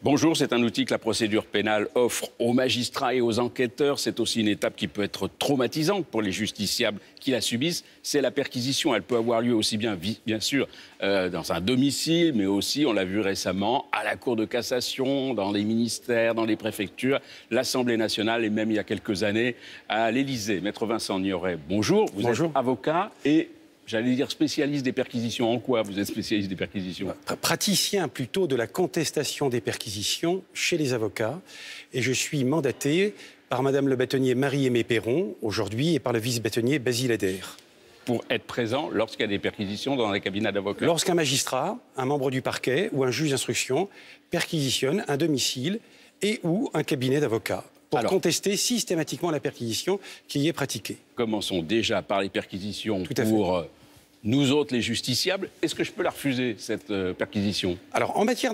Bonjour, c'est un outil que la procédure pénale offre aux magistrats et aux enquêteurs. C'est aussi une étape qui peut être traumatisante pour les justiciables qui la subissent. C'est la perquisition. Elle peut avoir lieu aussi bien sûr, dans un domicile, mais aussi, on l'a vu récemment, à la Cour de cassation, dans les ministères, dans les préfectures, l'Assemblée nationale et même il y a quelques années à l'Élysée. Maître Vincent Niorey, bonjour. Vous êtes avocat et... j'allais dire spécialiste des perquisitions. En quoi vous êtes spécialiste des perquisitions? Praticien plutôt de la contestation des perquisitions chez les avocats. Et je suis mandaté par Madame le bâtonnier Marie-Aimée Perron, aujourd'hui, et par le vice-bâtonnier Basile Adair. Pour être présent lorsqu'il y a des perquisitions dans les cabinets d'avocats? Lorsqu'un magistrat, un membre du parquet ou un juge d'instruction perquisitionne un domicile et ou un cabinet d'avocats. Pour contester systématiquement la perquisition qui y est pratiquée. Commençons déjà par les perquisitions pour nous autres, les justiciables. Est-ce que je peux la refuser, cette perquisition? Alors, en matière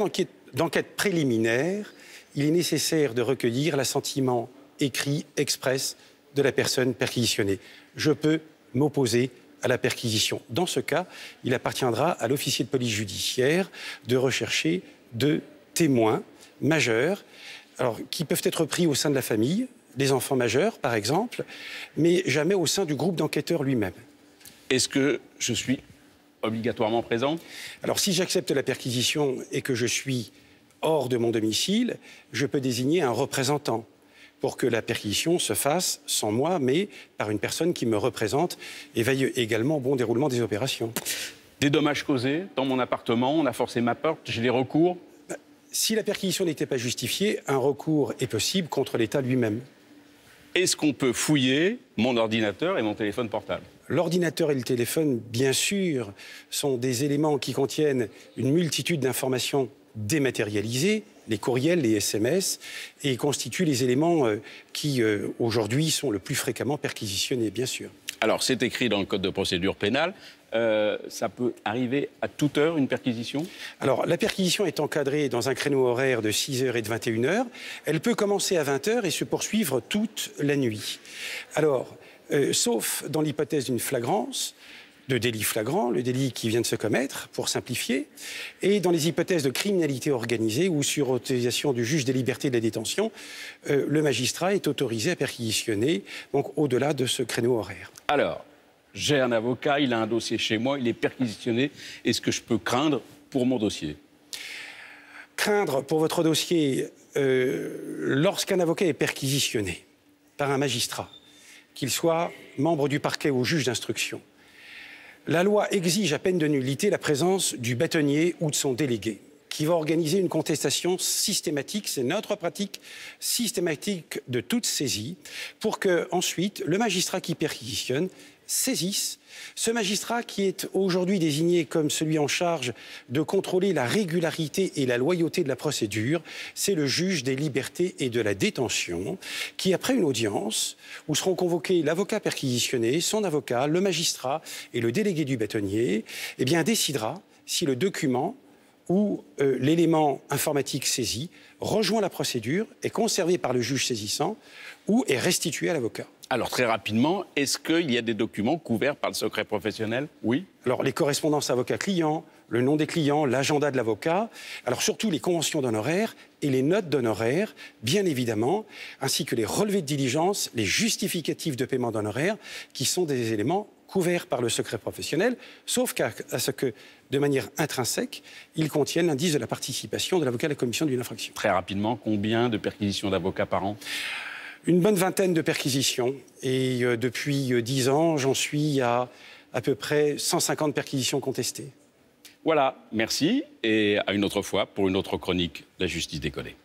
d'enquête préliminaire, il est nécessaire de recueillir l'assentiment écrit, express de la personne perquisitionnée. Je peux m'opposer à la perquisition. Dans ce cas, il appartiendra à l'officier de police judiciaire de rechercher deux témoins majeurs, alors, qui peuvent être pris au sein de la famille, des enfants majeurs, par exemple, mais jamais au sein du groupe d'enquêteurs lui-même. Est-ce que je suis obligatoirement présent? Alors, si j'accepte la perquisition et que je suis hors de mon domicile, je peux désigner un représentant pour que la perquisition se fasse sans moi, mais par une personne qui me représente et veille également au bon déroulement des opérations. Des dommages causés dans mon appartement, on a forcé ma porte, j'ai des recours? Si la perquisition n'était pas justifiée, un recours est possible contre l'État lui-même. Est-ce qu'on peut fouiller mon ordinateur et mon téléphone portable? L'ordinateur et le téléphone, bien sûr, sont des éléments qui contiennent une multitude d'informations dématérialisées, les courriels, les SMS, et constituent les éléments qui, aujourd'hui, sont le plus fréquemment perquisitionnés, bien sûr. Alors, c'est écrit dans le Code de procédure pénale. Ça peut arriver à toute heure, une perquisition? Alors, la perquisition est encadrée dans un créneau horaire de 6h et de 21h. Elle peut commencer à 20h et se poursuivre toute la nuit. Alors, sauf dans l'hypothèse d'une flagrance, de délit flagrant, le délit qui vient de se commettre, pour simplifier, et dans les hypothèses de criminalité organisée ou sur autorisation du juge des libertés et de la détention, le magistrat est autorisé à perquisitionner, donc au-delà de ce créneau horaire. Alors, j'ai un avocat, il a un dossier chez moi, il est perquisitionné. Est-ce que je peux craindre pour mon dossier? Craindre pour votre dossier, lorsqu'un avocat est perquisitionné par un magistrat, qu'il soit membre du parquet ou juge d'instruction, la loi exige à peine de nullité la présence du bâtonnier ou de son délégué, qui va organiser une contestation systématique, c'est notre pratique systématique de toute saisie, pour que ensuite le magistrat qui perquisitionne saisisse ce magistrat qui est aujourd'hui désigné comme celui en charge de contrôler la régularité et la loyauté de la procédure. C'est le juge des libertés et de la détention qui, après une audience où seront convoqués l'avocat perquisitionné, son avocat, le magistrat et le délégué du bâtonnier, eh bien, décidera si le document où l'élément informatique saisi rejoint la procédure, est conservé par le juge saisissant ou est restitué à l'avocat. Alors, très rapidement, est-ce qu'il y a des documents couverts par le secret professionnel? Oui. Alors, les correspondances avocat-client, le nom des clients, l'agenda de l'avocat, alors surtout les conventions d'honoraires et les notes d'honoraires, bien évidemment, ainsi que les relevés de diligence, les justificatifs de paiement d'honoraires, qui sont des éléments couverts par le secret professionnel, sauf à ce que, de manière intrinsèque, ils contiennent l'indice de la participation de l'avocat à la commission d'une infraction. Très rapidement, combien de perquisitions d'avocats par an? Une bonne vingtaine de perquisitions. Et depuis 10 ans, j'en suis à peu près 150 perquisitions contestées. Voilà, merci. Et à une autre fois pour une autre chronique, La justice décollée.